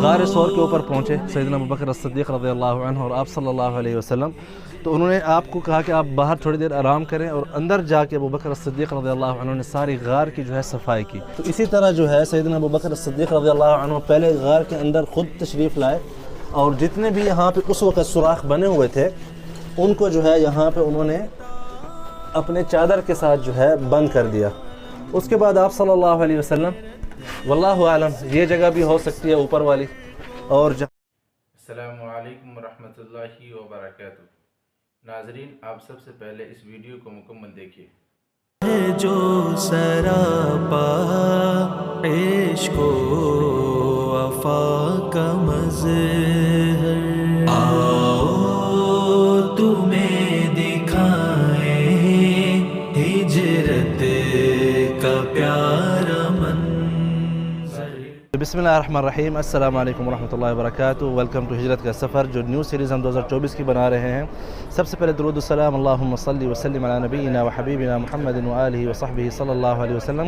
غار ثور کے اوپر پہنچے سیدنا ابوبکر الصدیق رضی اللہ عنہ اور آپ صلی اللہ علیہ وسلم، تو انہوں نے آپ کو کہا کہ آپ باہر تھوڑی دیر آرام کریں، اور اندر جا کے ابوبکر الصدیق رضی اللہ عنہ نے ساری غار کی جو ہے صفائی کی۔ تو اسی طرح جو ہے سیدنا ابوبکر الصدیق رضی اللہ عنہ پہلے غار کے اندر خود تشریف لائے، اور جتنے بھی یہاں پہ اس وقت سوراخ بنے ہوئے تھے ان کو جو ہے یہاں پہ انہوں نے اپنے چادر کے ساتھ جو ہے بند کر دیا۔ اس کے بعد آپ صلی اللہ علیہ وسلم، واللہ عالم یہ جگہ بھی ہو سکتی ہے اوپر والی، اور السلام علیکم ورحمۃ اللہ وبرکاتہ۔ ناظرین، آپ سب سے پہلے اس ویڈیو کو مکمل دیکھیے۔ جو سراپا عشق و وفا کا مظہر، آؤ تمہیں دکھائیں ہجرت کا پیارا منظر۔ بسم اللہ الرحمن الرحیم، السلام علیکم ورحمۃ اللہ وبرکاتہ۔ ویلکم ٹو ہجرت کا سفر، جو نیو سیریز ہم 2024 کی بنا رہے ہیں۔ سب سے پہلے درود السلام، اللہم صلی وسلم علی نبینا و حبیبنا محمد و آلہ و صحبہ صلی اللہ علیہ وسلم۔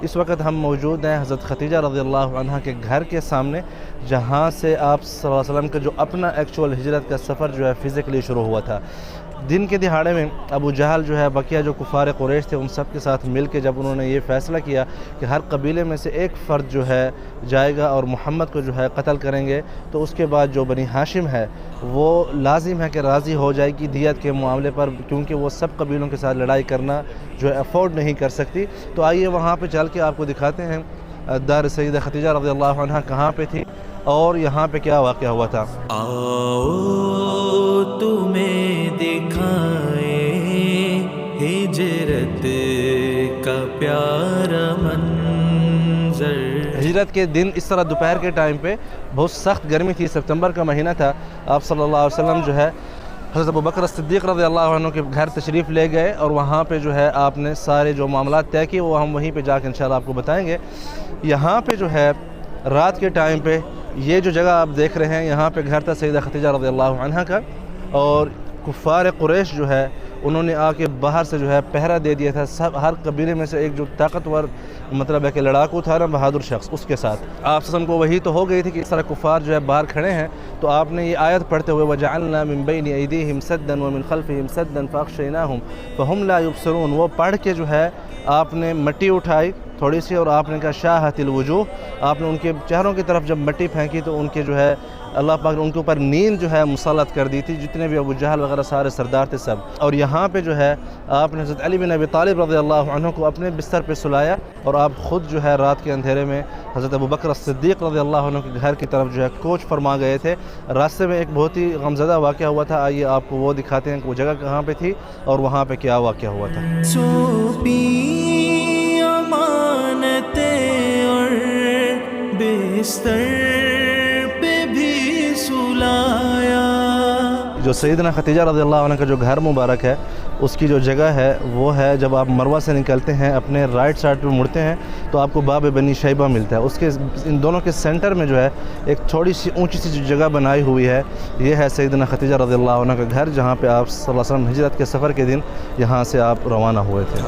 اس وقت ہم موجود ہیں حضرت خدیجہ رضی اللہ عنہ کے گھر کے سامنے، جہاں سے آپ صلی اللہ علیہ وسلم کا جو اپنا ایکچول ہجرت کا سفر جو ہے فزیکلی شروع ہوا تھا۔ دن کے دہاڑے میں ابو جہل جو ہے بقیہ جو کفار قریش تھے ان سب کے ساتھ مل کے جب انہوں نے یہ فیصلہ کیا کہ ہر قبیلے میں سے ایک فرد جو ہے جائے گا اور محمد کو جو ہے قتل کریں گے، تو اس کے بعد جو بنی ہاشم ہے وہ لازم ہے کہ راضی ہو جائے گی دیت کے معاملے پر، کیونکہ وہ سب قبیلوں کے ساتھ لڑائی کرنا جو ہے افورڈ نہیں کر سکتی۔ تو آئیے وہاں پہ چل کے آپ کو دکھاتے ہیں دار سیدہ خدیجہ رضی اللہ عنہ کہاں پہ تھی اور یہاں پہ کیا واقعہ ہوا تھا۔ آؤ تمہیں دکھائیں ہجرت کا پیارا منظر۔ ہجرت کے دن اس طرح دوپہر کے ٹائم پہ بہت سخت گرمی تھی، سپتمبر کا مہینہ تھا۔ آپ صلی اللہ علیہ وسلم جو ہے حضرت ابوبکر الصدیق رضی اللہ عنہ کے گھر تشریف لے گئے، اور وہاں پہ جو ہے آپ نے سارے جو معاملات طے کیے وہ ہم وہیں پہ جا کے انشاءاللہ آپ کو بتائیں گے۔ یہاں پہ جو ہے رات کے ٹائم پہ یہ جو جگہ آپ دیکھ رہے ہیں، یہاں پہ گھر تھا سیدہ خدیجہ رضی اللہ عنہ کا، اور کفار قریش جو ہے انہوں نے آ کے باہر سے جو ہے پہرا دے دیا تھا۔ سب ہر قبیلے میں سے ایک جو طاقتور مطلب ہے کہ لڑاکو تھا نا، بہادر شخص، اس کے ساتھ آپ سب کو وہی تو ہو گئی تھی کہ اس طرح کفار جو ہے باہر کھڑے ہیں، تو آپ نے یہ آیت پڑھتے ہوئے وَجَعَلْنَا مِن بَيْنِ أَيْدِيهِمْ سَدًّا وَمِن خَلْفِهِمْ سَدًّا فَأَغْشَيْنَاهُمْ فَهُمْ لَا يُبْصِرُونَ، وہ پڑھ کے جو ہے آپ نے مٹی اٹھائی تھوڑی سی، اور آپ نے کہا شاہت الوجوہ، آپ نے ان کے چہروں کی طرف جب مٹی پھینکی تو ان کے جو ہے اللہ پاک نے ان کے اوپر نیند جو ہے مسلط کر دی تھی، جتنے بھی ابو جہل وغیرہ سارے سردار تھے سب۔ اور یہاں پہ جو ہے آپ نے حضرت علی بن ابی طالب رضی اللہ عنہ کو اپنے بستر پہ سلایا، اور آپ خود جو ہے رات کے اندھیرے میں حضرت ابوبکر الصدیق رضی اللہ عنہ کے گھر کی طرف جو ہے کوچ فرما گئے تھے۔ راستے میں ایک بہت ہی غمزدہ واقعہ ہوا تھا، آئیے آپ کو وہ دکھاتے ہیں کہ وہ جگہ کہاں پہ تھی اور وہاں پہ کیا واقعہ ہوا تھا۔ سونپی امانتیں اور بستر پہ بھی سلایا۔ جو سیدنا خدیجہ رضی اللہ عنہ کا جو گھر مبارک ہے، اس کی جو جگہ ہے وہ ہے جب آپ مروہ سے نکلتے ہیں اپنے رائٹ سائڈ پہ مڑتے ہیں تو آپ کو باب بنی شیبہ ملتا ہے۔ اس کے ان دونوں کے سینٹر میں جو ہے ایک تھوڑی سی اونچی سی جو جگہ بنائی ہوئی ہے، یہ ہے سیدنا خدیجہ رضی اللہ عنہ کا گھر، جہاں پہ آپ صلی اللہ علیہ وسلم ہجرت کے سفر کے دن یہاں سے آپ روانہ ہوئے تھے۔